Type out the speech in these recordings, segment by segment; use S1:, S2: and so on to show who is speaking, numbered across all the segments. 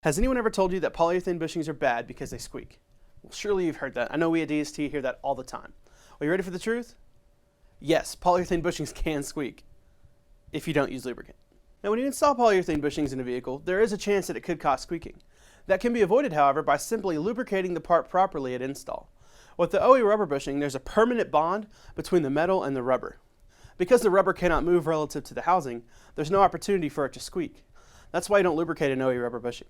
S1: Has anyone ever told you that polyurethane bushings are bad because they squeak? Well, surely you've heard that. I know we at DST hear that all the time. Are you ready for the truth? Yes, polyurethane bushings can squeak if you don't use lubricant. Now, when you install polyurethane bushings in a vehicle, there is a chance that it could cause squeaking. That can be avoided, however, by simply lubricating the part properly at install. With the OE rubber bushing, there's a permanent bond between the metal and the rubber. Because the rubber cannot move relative to the housing, there's no opportunity for it to squeak. That's why you don't lubricate an OE rubber bushing.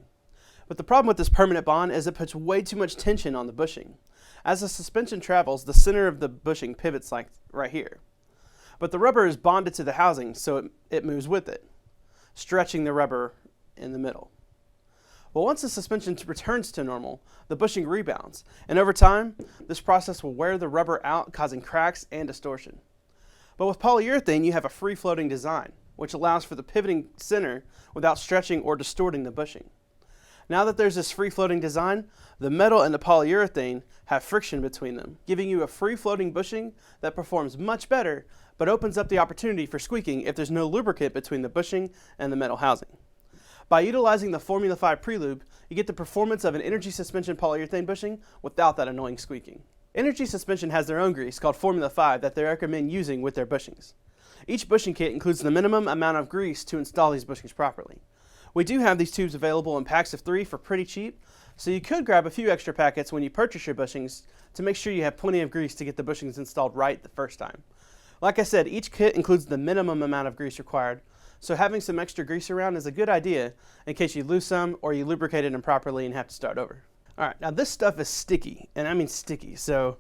S1: But the problem with this permanent bond is it puts way too much tension on the bushing. As the suspension travels, the center of the bushing pivots like right here. But the rubber is bonded to the housing, so it moves with it, stretching the rubber in the middle. Well, once the suspension returns to normal, the bushing rebounds, and over time, this process will wear the rubber out, causing cracks and distortion. But with polyurethane, you have a free-floating design, which allows for the pivoting center without stretching or distorting the bushing. Now that there's this free-floating design, the metal and the polyurethane have friction between them, giving you a free-floating bushing that performs much better, but opens up the opportunity for squeaking if there's no lubricant between the bushing and the metal housing. By utilizing the Formula 5 Prelube, you get the performance of an energy suspension polyurethane bushing without that annoying squeaking. Energy suspension has their own grease called Formula 5 that they recommend using with their bushings. Each bushing kit includes the minimum amount of grease to install these bushings properly. We do have these tubes available in packs of 3 for pretty cheap, so you could grab a few extra packets when you purchase your bushings to make sure you have plenty of grease to get the bushings installed right the first time. Like I said, each kit includes the minimum amount of grease required, so having some extra grease around is a good idea in case you lose some or you lubricate it improperly and have to start over. Alright, now this stuff is sticky, and I mean sticky, so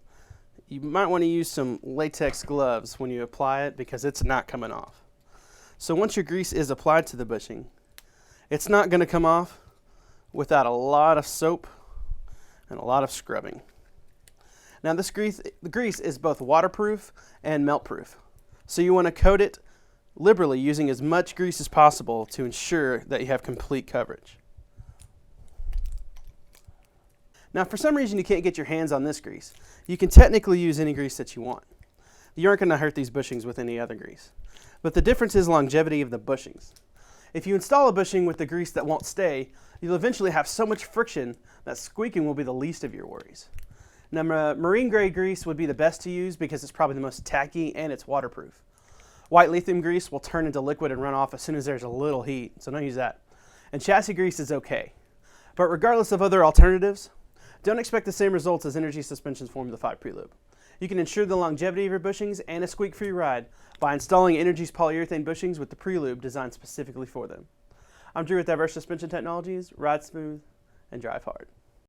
S1: you might want to use some latex gloves when you apply it because it's not coming off. So once your grease is applied to the bushing, it's not going to come off without a lot of soap and a lot of scrubbing. Now the grease is both waterproof and melt-proof, so you want to coat it liberally using as much grease as possible to ensure that you have complete coverage. Now, if for some reason you can't get your hands on this grease, you can technically use any grease that you want. You aren't going to hurt these bushings with any other grease. But the difference is longevity of the bushings. If you install a bushing with the grease that won't stay, you'll eventually have so much friction that squeaking will be the least of your worries. Now, marine grade grease would be the best to use because it's probably the most tacky and it's waterproof. White lithium grease will turn into liquid and run off as soon as there's a little heat, so don't use that. And chassis grease is okay. But regardless of other alternatives, don't expect the same results as Energy Suspension's Formula 5 Prelube. You can ensure the longevity of your bushings and a squeak-free ride by installing Energy's polyurethane bushings with the Prelube designed specifically for them. I'm Drew with Diverse Suspension Technologies. Ride smooth and drive hard.